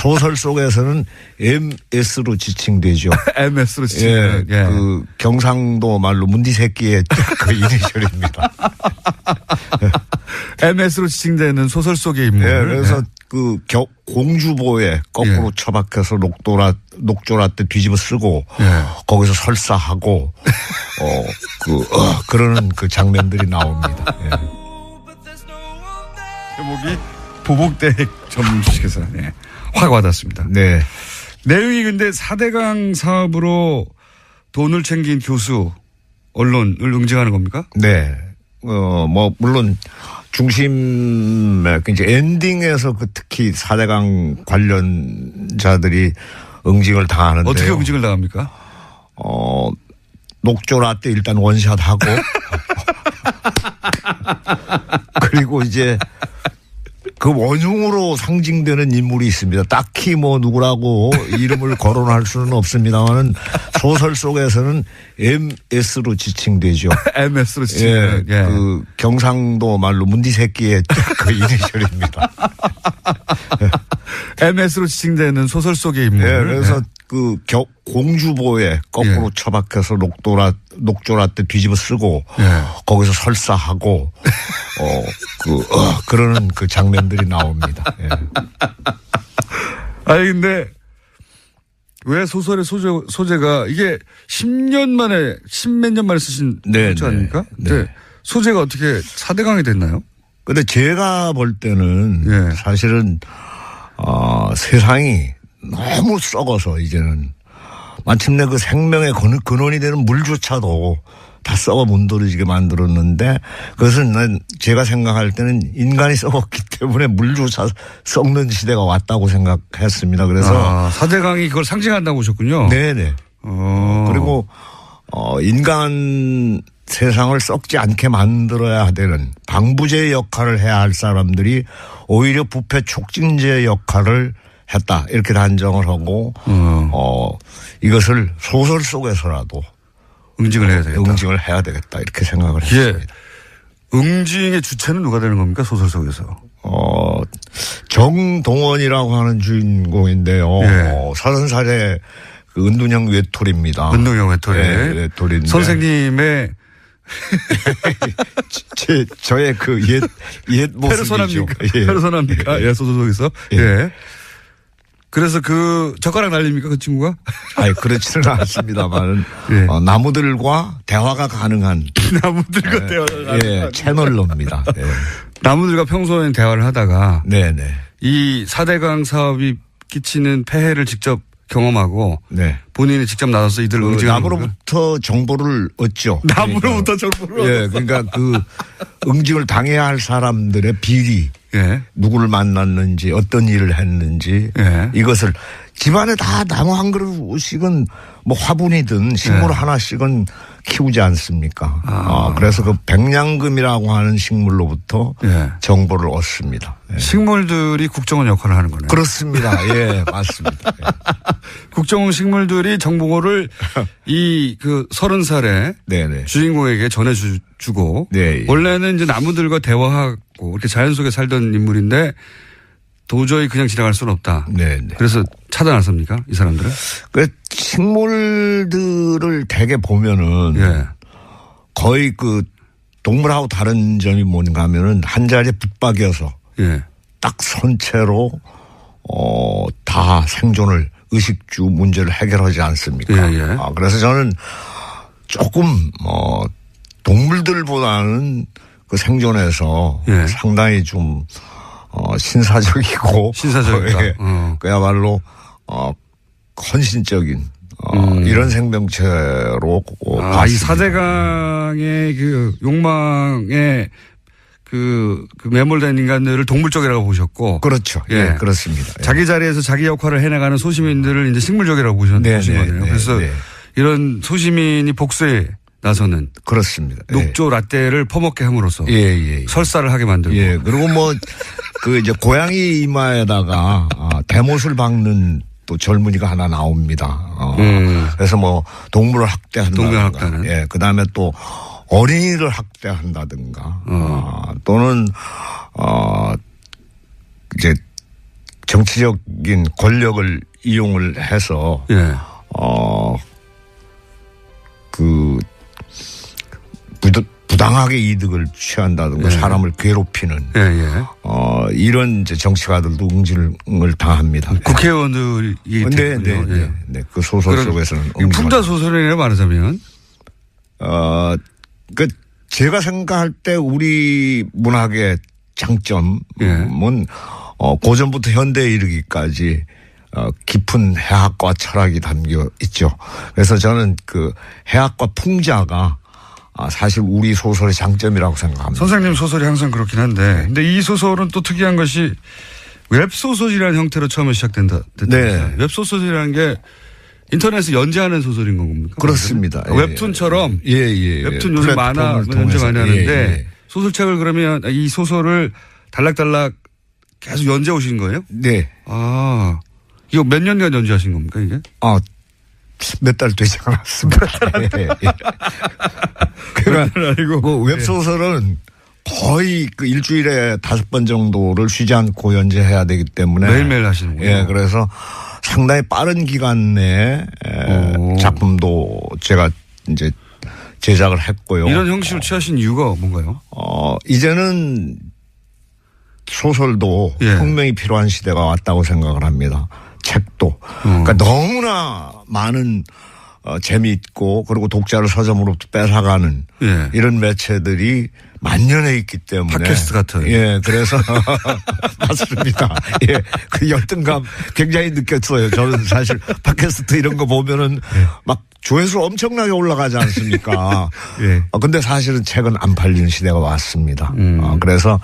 소설 속에서는 MS로 지칭되죠. MS로 지칭. 예, 예. 그 경상도 말로 문디 새끼의 그 이니셜입니다. MS로 지칭되는 소설 속의 인물. 예, 그래서 그 공주보에 거꾸로 처박혀서 녹조라 때 뒤집어 쓰고 거기서 설사하고 그러는 그 장면들이 나옵니다. 예. 제목이 보복대획 전문 주식회사. 네. 확 와닿습니다. 네. 내용이 근데 4대강 사업으로 돈을 챙긴 교수 언론을 응징하는 겁니까? 네. 뭐 물론 중심에 이제 엔딩에서 그 특히 4대강 관련자들이 응징을 당하는데요. 어떻게 응징을 당합니까? 녹조라 때 일단 원샷하고 그리고 이제 그 원흉으로 상징되는 인물이 있습니다. 딱히 뭐 누구라고 이름을 거론할 수는 없습니다만은 소설 속에서는 MS로 지칭되죠. MS로 지칭. 예, 그 경상도 말로 문디 새끼의 그 이니셜입니다. MS로 지칭되는 소설 속의 인물. 예, 그래서 그 공주보에 거꾸로 처박혀서 녹조라 때 뒤집어 쓰고 거기서 설사하고 그러는 그 장면들이 나옵니다. 예. 아니 근데 왜 소설의 소재가 이게 10년 만에 10몇 년 만에 쓰신 소재 아닙니까? 네. 소재가 어떻게 4대강이 됐나요? 근데 제가 볼 때는 사실은 세상이 너무 썩어서 이제는 마침내 그 생명의 근원이 되는 물조차도 다 썩어 문드러지게 만들었는데 그것은 제가 생각할 때는 인간이 썩었기 때문에 물조차 썩는 시대가 왔다고 생각했습니다. 그래서 4대강이 그걸 상징한다고 보셨군요. 네네. 그리고 인간 세상을 썩지 않게 만들어야 되는 방부제 역할을 해야 할 사람들이 오히려 부패 촉진제 역할을 했다. 이렇게 단정을 하고 이것을 소설 속에서라도 응징을 해야 되겠다. 응징을 해야 되겠다. 이렇게 생각을 했습니다. 응징의 주체는 누가 되는 겁니까? 소설 속에서. 정동원이라고 하는 주인공인데요. 30살의 그 은둔형 외톨이입니다. 은둔형 외톨이. 외톨이인데. 선생님의 저의 그 옛 모습이죠. 페르소나입니까? 예, 소설 속에서. 예. 그래서 그 젓가락 날립니까 그 친구가? 아니 그렇지는 않습니다만 나무들과 대화가 가능한 나무들과 대화가 가능한 채널로입니다. 나무들과 평소에는 대화를 하다가 네네 이 4대강 사업이 끼치는 폐해를 직접 경험하고 본인이 직접 나서서 이들을 응징하는 나무로부터 정보를 얻죠. 나무로부터 정보를 그러니까 그 응징을 당해야 할 사람들의 비리 누구를 만났는지 어떤 일을 했는지 이것을 집안에 다 나무 한 그릇씩은 뭐 화분이든 식물 하나씩은 키우지 않습니까? 그래서 그 백냥금이라고 하는 식물로부터 정보를 얻습니다. 식물들이 국정원 역할을 하는 거네요. 그렇습니다. 예, 맞습니다. 국정원 식물들이 정보를 이 그 30살의 주인공에게 전해주고 원래는 이제 나무들과 대화하고 이렇게 자연 속에 살던 인물인데 도저히 그냥 지나갈 수는 없다. 그래서 차단했습니까? 이 사람들은? 그 식물들을 대개 보면은 거의 그 동물하고 다른 점이 뭔가 하면은 한 자리에 붙박여서 딱 선체로 다 생존을 의식주 문제를 해결하지 않습니까? 그래서 저는 조금 동물들보다는 그 생존에서 상당히 좀 신사적이고 그야말로 헌신적인 이런 생명체로 이 4대강의 그 욕망에 그 매몰된 인간들을 동물 쪽이라고 보셨고 그렇죠. 예, 그렇습니다. 자기 자리에서 자기 역할을 해나가는 소시민들을 이제 식물적이라고 보신 거네요. 그래서 이런 소시민이 복수에 나서는 그렇습니다. 녹조 라떼를 퍼먹게 함으로써 설사를 하게 만들고 그리고 뭐 그 이제 고양이 이마에다가 대못을 박는 또 젊은이가 하나 나옵니다. 그래서 뭐 동물을 학대한다든가 그다음에 또 어린이를 학대한다든가 또는 이제 정치적인 권력을 이용을 해서 예. 부당하게 이득을 취한다든가 예. 사람을 괴롭히는 이런 이제 정치가들도 응징을 당합니다. 국회의원들이 네. 그 소설 속에서는 풍자 소설이라고 말하자면 그 제가 생각할 때 우리 문학의 장점은 고전부터 현대에 이르기까지 깊은 해학과 철학이 담겨 있죠. 그래서 저는 그 해학과 풍자가 사실 우리 소설의 장점이라고 생각합니다. 선생님 소설이 항상 그렇긴 한데, 근데 이 소설은 또 특이한 것이 웹소설이라는 형태로 처음에 시작된다. 네. 웹소설이라는 게 인터넷에 연재하는 소설인 겁니까? 그렇습니다. 웹툰처럼. 예. 웹툰 요즘 만화 연재 많이 하는데 소설책을 그러면 이 소설을 달락달락 계속 연재 오신 거예요? 네. 이거 몇 년간 연재하신 겁니까 이게? 몇 달 되지 않았습니다. 그러니까 그 웹소설은 거의 그 일주일에 5번 정도를 쉬지 않고 연재해야 되기 때문에 매일매일 하시는군요. 예, 그래서 상당히 빠른 기간 내에 작품도 제가 이제 제작을 했고요. 이런 형식을 취하신 이유가 뭔가요? 이제는 소설도 혁명이 필요한 시대가 왔다고 생각을 합니다. 책도. 그러니까 너무나 많은 재미있고 그리고 독자를 서점으로부터 뺏어가는 이런 매체들이 만연해 있기 때문에. 팟캐스트 같은. 예, 그래서 맞습니다. 예, 그 열등감 굉장히 느꼈어요. 저는 사실 팟캐스트 이런 거 보면은 막 조회수 엄청나게 올라가지 않습니까? 근데 사실은 책은 안 팔리는 시대가 왔습니다. 그래서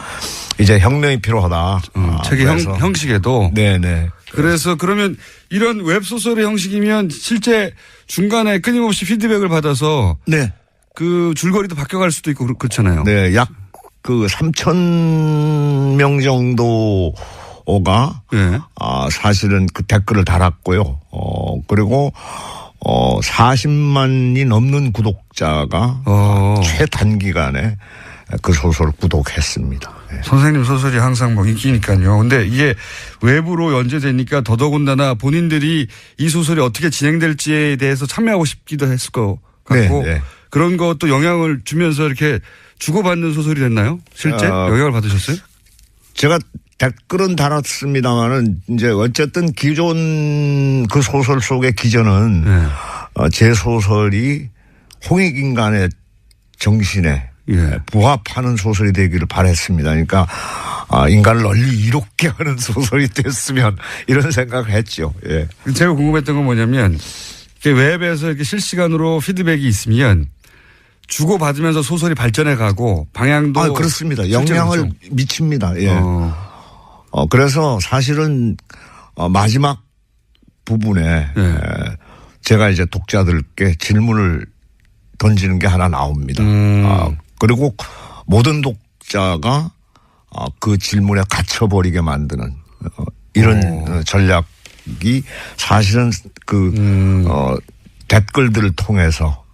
이제 혁명이 필요하다. 책의 형식에도. 네네. 그래서 그러면 이런 웹소설의 형식이면 실제 중간에 끊임없이 피드백을 받아서 그 줄거리도 바뀌어갈 수도 있고 그렇잖아요. 네, 약 그 3,000명 정도가 사실은 그 댓글을 달았고요. 그리고 40만이 넘는 구독자가 최단기간에 그 소설을 구독했습니다. 네. 선생님 소설이 항상 뭐 인기니까요. 근데 이게 외부로 연재되니까 더더군다나 본인들이 이 소설이 어떻게 진행될지에 대해서 참여하고 싶기도 했을 것 같고 그런 것도 영향을 주면서 이렇게 주고받는 소설이 됐나요? 실제 영향을 받으셨어요? 제가 댓글은 달았습니다만은 이제 어쨌든 기존 그 소설 속의 기전은 제 소설이 홍익인간의 정신에 부합하는 소설이 되기를 바랬습니다. 그러니까 인간을 널리 이롭게 하는 소설이 됐으면 이런 생각을 했죠. 예. 제가 궁금했던 건 뭐냐면 웹에서 이렇게 실시간으로 피드백이 있으면 주고받으면서 소설이 발전해 가고 방향도 그렇습니다. 영향을 미칩니다. 예. 그래서 사실은 마지막 부분에 제가 이제 독자들께 질문을 던지는 게 하나 나옵니다. 그리고 모든 독자가 그 질문에 갇혀버리게 만드는 이런 전략이 사실은 댓글들을 통해서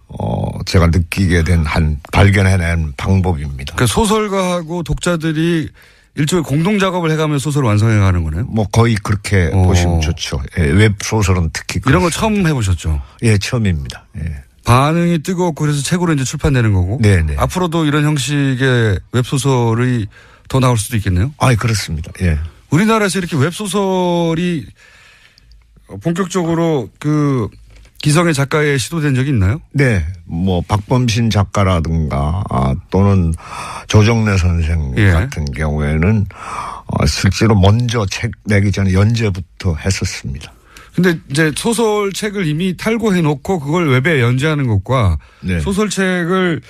제가 느끼게 된 발견해낸 방법입니다. 그러니까 소설가하고 독자들이 일종의 공동 작업을 해가며 소설을 완성해 가는 거네요? 뭐 거의 그렇게 보시면 좋죠. 예, 웹소설은 특히. 이런 거 처음 해보셨죠? 예, 처음입니다. 예. 반응이 뜨겁고 그래서 책으로 이제 출판되는 거고. 네네. 앞으로도 이런 형식의 웹소설이 더 나올 수도 있겠네요? 그렇습니다. 예. 우리나라에서 이렇게 웹소설이 본격적으로 기성의 작가에 시도된 적이 있나요? 네. 뭐 박범신 작가라든가 또는 조정래 선생 같은 경우에는 실제로 먼저 책 내기 전에 연재부터 했었습니다. 근데 이제 소설책을 이미 탈고해 놓고 그걸 웹에 연재하는 것과 소설책을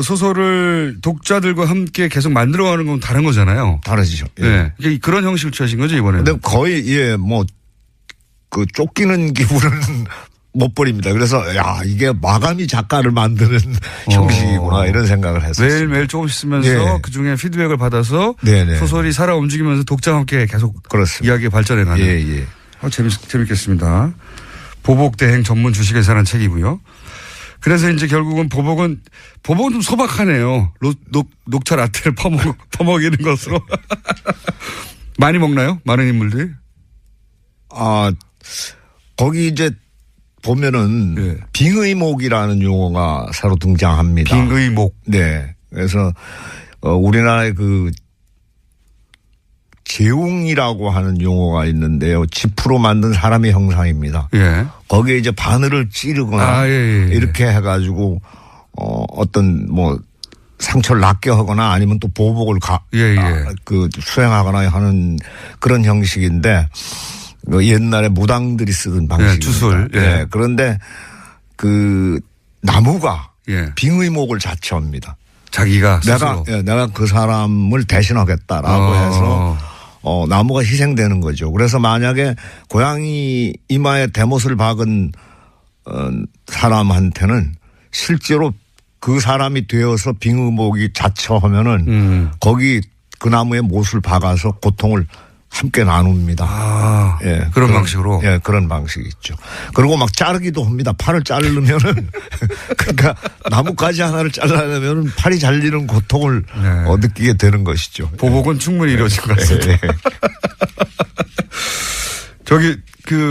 소설을 독자들과 함께 계속 만들어가는 건 다른 거잖아요. 다르죠. 네. 그런 형식을 취하신 거죠, 이번에는? 근데 거의 쫓기는 기분은 못 버립니다. 그래서 이게 마감이 작가를 만드는 형식이구나 이런 생각을 했었어요. 매일매일 조금씩 쓰면서 그중에 피드백을 받아서 소설이 살아 움직이면서 독자와 함께 계속 이야기가 발전해가는. 재밌겠습니다. 보복대행 전문 주식회사라는 책이고요. 그래서 이제 결국은 보복은 좀 소박하네요. 녹차 라떼를 퍼먹이는 것으로. 많이 먹나요? 많은 인물들이? 거기 이제 보면은 네. 빙의목이라는 용어가 새로 등장합니다. 빙의목. 네. 그래서 우리나라의 그 재웅이라고 하는 용어가 있는데요. 지프로 만든 사람의 형상입니다. 예. 거기에 이제 바늘을 찌르거나 이렇게 해가지고 어떤 뭐 상처를 낫게 하거나 아니면 또 보복을 수행하거나 하는 그런 형식인데 옛날에 무당들이 쓰던 방식입니다. 주술. 네. 그런데 그 나무가 빙의목을 자처합니다. 자기가 스스로. 내가 그 사람을 대신하겠다라고 해서 나무가 희생되는 거죠. 그래서 만약에 고양이 이마에 대못을 박은 사람한테는 실제로 그 사람이 되어서 빙의목이 자처하면은 거기 그 나무에 못을 박아서 고통을 함께 나눕니다. 예, 그런 방식으로. 예, 그런 방식이 있죠. 그리고 막 자르기도 합니다. 팔을 자르면은 그러니까 나뭇가지 하나를 잘라내면은 팔이 잘리는 고통을 느끼게 되는 것이죠. 보복은 충분히 이루어질 것 같습니다. 예. 저기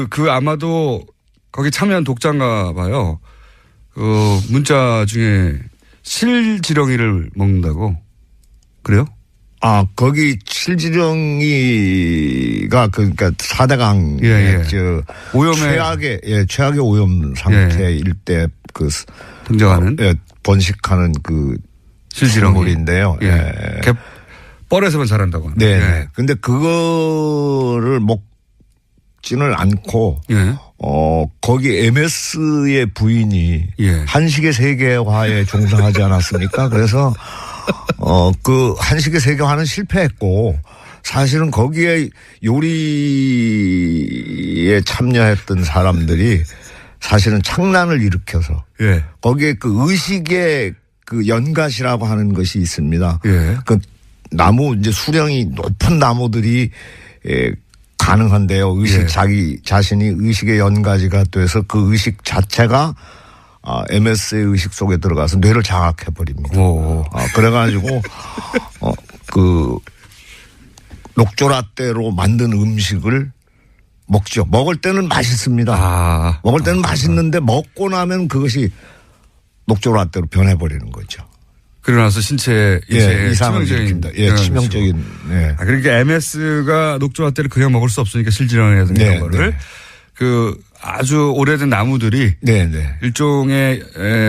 그 아마도 거기 참여한 독자인가 봐요. 그 문자 중에 실지렁이를 먹는다고 그래요? 거기 실지렁이가 그러니까 4대강 최악의 오염 상태일 때 그 등장하는 번식하는 그 실지렁이인데요. 뻘에서만 자란다고 하는. 네. 근데 그거를 먹지는 않고 거기 MS의 부인이 한식의 세계화에 종사하지 않았습니까? 그래서 그 한식의 세계화는 실패했고 사실은 거기에 요리에 참여했던 사람들이 사실은 창란을 일으켜서 거기에 그 의식의 그 연갓이라고 하는 것이 있습니다. 그 나무 이제 수령이 높은 나무들이 가능한데요. 의식 자기 자신이 의식의 연가지가 돼서 그 의식 자체가 MS의 의식 속에 들어가서 뇌를 장악해 버립니다. 그래가지고 그 녹조라떼로 만든 음식을 먹죠. 먹을 때는 맛있습니다. 먹을 때는 맛있는데 먹고 나면 그것이 녹조라떼로 변해버리는 거죠. 그러고 나서 신체에 이상을 일으킵니다. 치명적인. 그러니까 MS가 녹조라떼를 그냥 먹을 수 없으니까 실지렁이라든가 이런 거를 그 아주 오래된 나무들이 일종의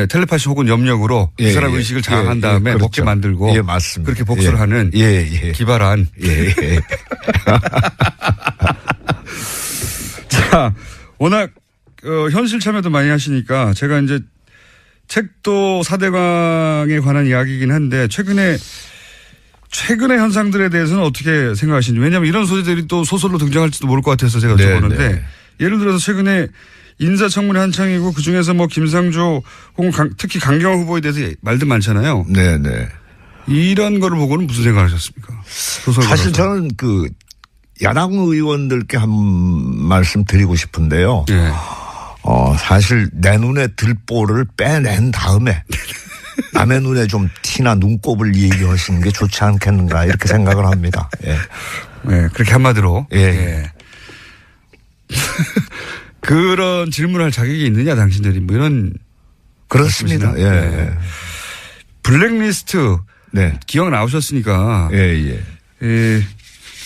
텔레파시 혹은 염력으로 그 사람 의식을 장악한 다음에 그렇죠. 먹게 만들고 맞습니다. 그렇게 복수를 하는 기발한. 자, 워낙 현실 참여도 많이 하시니까 제가 이제 책도 4대강에 관한 이야기이긴 한데 최근의 현상들에 대해서는 어떻게 생각하시는지. 왜냐하면 이런 소재들이 또 소설로 등장할지도 모를 것 같아서 제가 여쭤보는데 예를 들어서 최근에 인사청문회 한창이고 그중에서 뭐 김상조 혹은 특히 강경화 후보에 대해서 말들 많잖아요. 이런 거를 보고는 무슨 생각하셨습니까? 사실 저는 그 야당 의원들께 한 말씀 드리고 싶은데요. 사실 내 눈에 들보를 빼낸 다음에 남의 눈에 좀 티나 눈곱을 얘기하시는 게 좋지 않겠는가 이렇게 생각을 합니다. 그렇게 한마디로. 그런 질문을 할 자격이 있느냐 당신들이 뭐 이런. 그렇습니다. 블랙리스트 기억 나오셨으니까.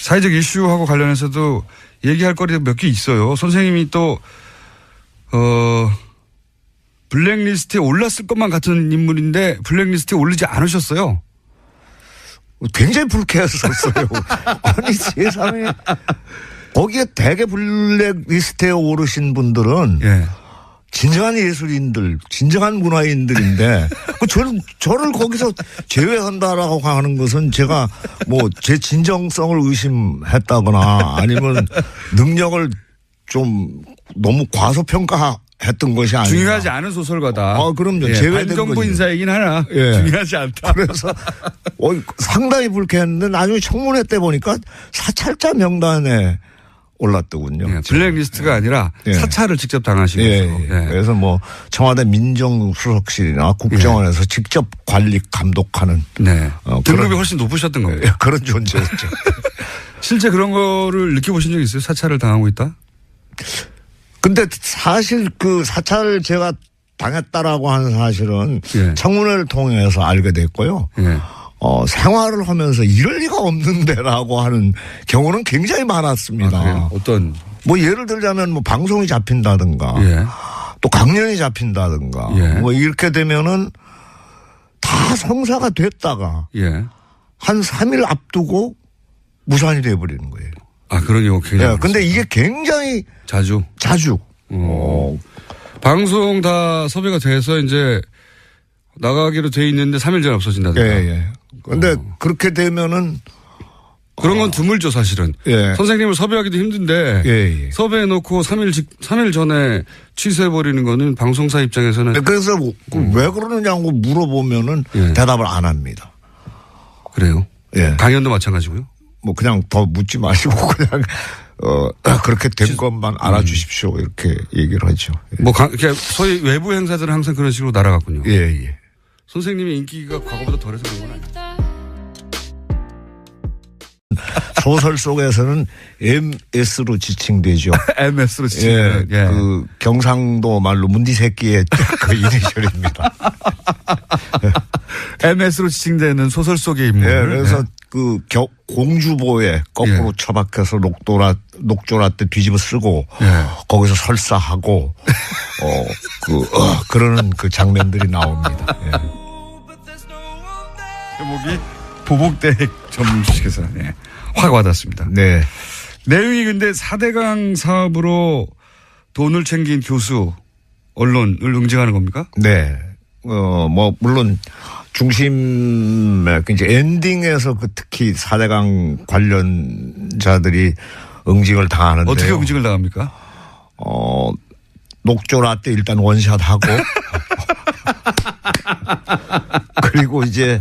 사회적 이슈하고 관련해서도 얘기할 거리가 몇 개 있어요. 선생님이 또 블랙리스트에 올랐을 것만 같은 인물인데 블랙리스트에 올리지 않으셨어요. 굉장히 불쾌했었어요. 아니 세상에 거기에 대개 블랙리스트에 오르신 분들은 진정한 예술인들, 진정한 문화인들인데 저를 거기서 제외한다라고 하는 것은 제가 뭐 제 진정성을 의심했다거나 아니면 능력을 좀 너무 과소평가했던 것이 아니라. 중요하지 않은 소설가다. 그럼요. 제외된 반정부 거죠. 인사이긴 하나. 중요하지 않다. 그래서 상당히 불쾌했는데 나중에 청문회 때 보니까 사찰자 명단에 올랐더군요. 블랙리스트가 아니라 사찰을 직접 당하신 거죠. 그래서 뭐 청와대 민정수석실이나 국정원에서 직접 관리 감독하는 등급이 훨씬 높으셨던 거예요. 그런 존재였죠. 실제 그런 거를 느껴보신 적 있어요? 사찰을 당하고 있다? 근데 사실 그 사찰을 제가 당했다라고 하는 사실은 예. 청문회를 통해서 알게 됐고요. 예. 생활을 하면서 이럴 리가 없는데라고 하는 경우는 굉장히 많았습니다. 아, 어떤? 뭐 예를 들자면 뭐 방송이 잡힌다든가 예. 또 강연이 잡힌다든가 예. 뭐 이렇게 되면은 다 성사가 됐다가 예. 한 3일 앞두고 무산이 돼버리는 거예요. 아, 그런 경우 굉장히. 예. 근데 이게 굉장히 자주. 방송 다 섭외가 돼서 이제 나가기로 돼 있는데 3일 전에 없어진다든가. 예, 예. 근데 그렇게 되면은 그런 건 드물죠, 사실은. 예. 선생님을 섭외하기도 힘든데. 예, 예. 섭외해 놓고 3일 전에 취소해버리는 거는 방송사 입장에서는. 그래서 왜 그러느냐고 물어보면은 예. 대답을 안 합니다. 그래요? 예. 강연도 마찬가지고요? 뭐 그냥 더 묻지 마시고 그냥 그렇게 된 것만 알아주십시오. 이렇게 얘기를 하죠. 예. 뭐 소위 외부 행사들은 항상 그런 식으로 날아갔군요. 예, 예. 선생님의 인기가 과거보다 덜해서 그런 건 아니에요? 소설 속에서는 MS로 지칭되죠. MS로 지칭. 예, 예. 그 경상도 말로 문디 새끼의 그 이니셜입니다. MS로 지칭되는 소설 속의 인물. 예, 그래서 예. 그 공주보에 거꾸로 예. 처박혀서 녹조라 때 뒤집어 쓰고 예. 거기서 설사하고 그러는 그 장면들이 나옵니다. 예. 제목이 보복대획 전문 주식회사. 네. 확 와닿습니다. 네. 내용이 근데 4대강 사업으로 돈을 챙긴 교수, 언론을 응징하는 겁니까? 네. 뭐, 물론 중심에, 이제 엔딩에서 그 특히 4대강 관련자들이 응징을 당하는데. 어떻게 응징을 당합니까? 녹조라 때 일단 원샷하고. 그리고 이제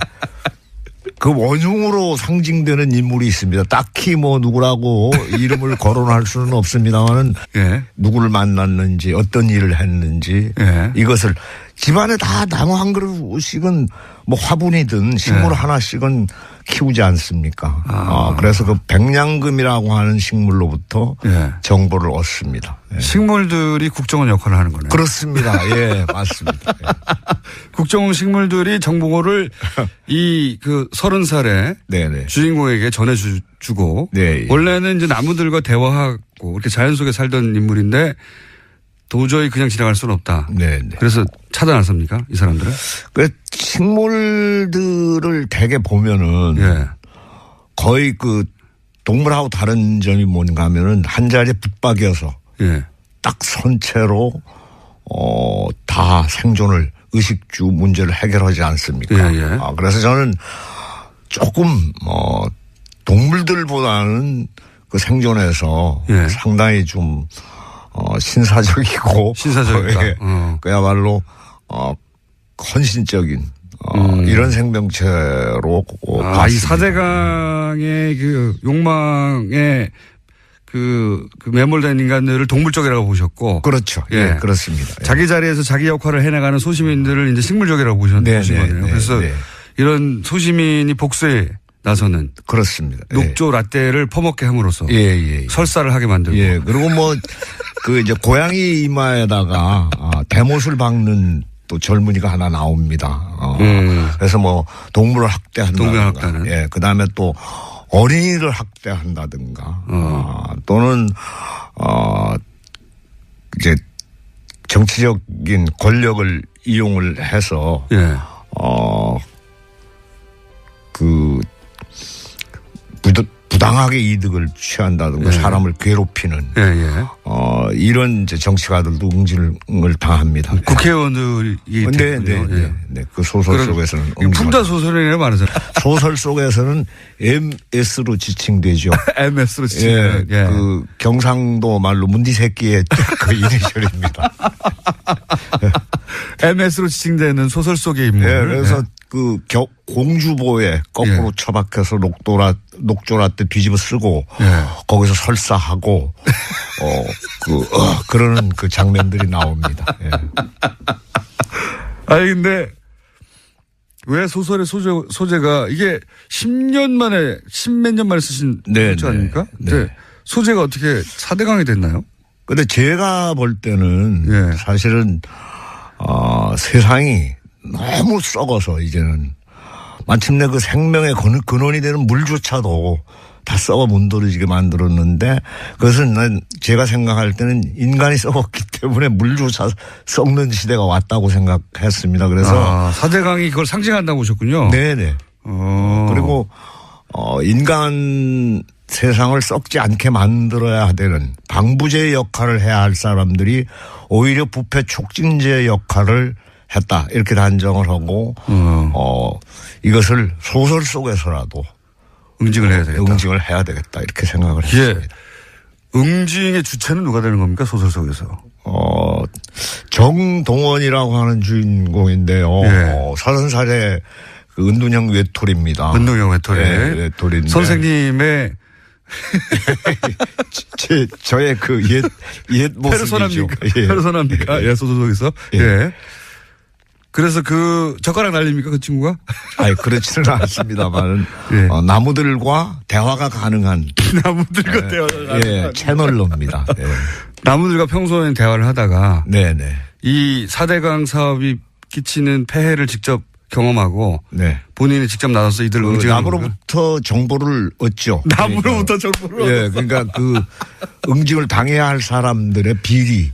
그 원흉으로 상징되는 인물이 있습니다. 딱히 뭐 누구라고 이름을 거론할 수는 없습니다만은 예. 누구를 만났는지 어떤 일을 했는지 예. 이것을 집안에 다 나무 한 그릇씩은 뭐 화분이든 식물 예. 하나씩은 키우지 않습니까? 그래서 그 백냥금이라고 하는 식물로부터 예. 정보를 얻습니다. 예. 식물들이 국정원 역할을 하는 거네요. 그렇습니다. 예, 맞습니다. 예. 국정원 식물들이 정보를 이 그 30살의 네네. 주인공에게 전해주고 네, 예. 원래는 이제 나무들과 대화하고 이렇게 자연 속에 살던 인물인데 도저히 그냥 지나갈 수는 없다. 네네. 그래서 차단했습니까? 이 사람들은? 그 식물들을 대개 보면은 예. 거의 그 동물하고 다른 점이 뭔가 하면은 한 자리에 붙박여서 예. 딱 선 채로 다 생존을 의식주 문제를 해결하지 않습니까? 예, 예. 그래서 저는 조금 동물들보다는 그 생존에서 예. 상당히 좀 신사적이고 신사적이다. 예. 그야말로 헌신적인 이런 생명체로 이 4대강의 그 욕망에 그 매몰된 인간들을 동물적이라고 보셨고. 그렇죠. 예, 예. 그렇습니다. 예. 자기 자리에서 자기 역할을 해나가는 소시민들을 이제 식물적이라고 보신 거네요. 그래서 이런 소시민이 복수에 나서는. 그렇습니다. 녹조 예. 라떼를 퍼먹게 함으로써. 예. 설사를 하게 만들고. 예. 그리고 뭐 그 이제 고양이 이마에다가 대못을 박는 또 젊은이가 하나 나옵니다. 그래서 뭐 동물을 학대한다든가. 예. 그 다음에 또 어린이를 학대한다든가. 또는 이제 정치적인 권력을 이용을 해서. 예. 부당하게 이득을 취한다든가 예. 사람을 괴롭히는 이런 이제 정치가들도 응징을 당합니다. 국회의원들이 네. 그 소설 속에서는 풍자 소설이라고 말하잖아요. 소설 속에서는 MS로 지칭되죠. MS로 지칭. 예. 그 경상도 말로 문디 새끼의 그 이니셜입니다. MS로 지칭되는 소설 속의 인물. 예. 그래서 그 공주보에 거꾸로 처박혀서 녹조라 때 뒤집어 쓰고 거기서 설사하고 그러는 그 장면들이 나옵니다. 예. 아니 근데 왜 소설의 소재가 이게 10년 만에, 10몇 년 만에 쓰신 소재 아닙니까? 네. 소재가 어떻게 4대강이 됐나요? 근데 제가 볼 때는 사실은, 세상이 너무 썩어서 이제는 마침내 그 생명의 근원이 되는 물조차도 다 썩어 문드러지게 만들었는데 그것은 난 제가 생각할 때는 인간이 썩었기 때문에 물조차 썩는 시대가 왔다고 생각했습니다. 그래서 4대강이 그걸 상징한다고 보셨군요. 네네. 그리고 인간 세상을 썩지 않게 만들어야 되는 방부제의 역할을 해야 할 사람들이 오히려 부패 촉진제의 역할을 했다. 이렇게 단정을 하고 이것을 소설 속에서라도 응징을 해야 되겠다. 응징을 해야 되겠다. 이렇게 생각을 했습니다. 응징의 주체는 누가 되는 겁니까? 소설 속에서. 정동원이라고 하는 주인공인데요. 30살의 그 은둔형 외톨이입니다. 은둔형 외톨이. 외톨이인데. 선생님의 저의 그 옛 모습이죠. 페르소나입니까? 예, 소설 속에서. 예. 그래서 그 젓가락 날립니까 그 친구가? 아니 그렇지는 않습니다만 나무들과 대화가 가능한 나무들과 대화가 가능한 채널로입니다. 나무들과 평소에 대화를 하다가 네네 이 4대강 사업이 끼치는 폐해를 직접 경험하고 본인이 직접 나서서 이들 응징하는 나무로부터 정보를 얻죠. 나무로부터 정보를 얻죠. 그러니까 그 응징을 당해야 할 사람들의 비리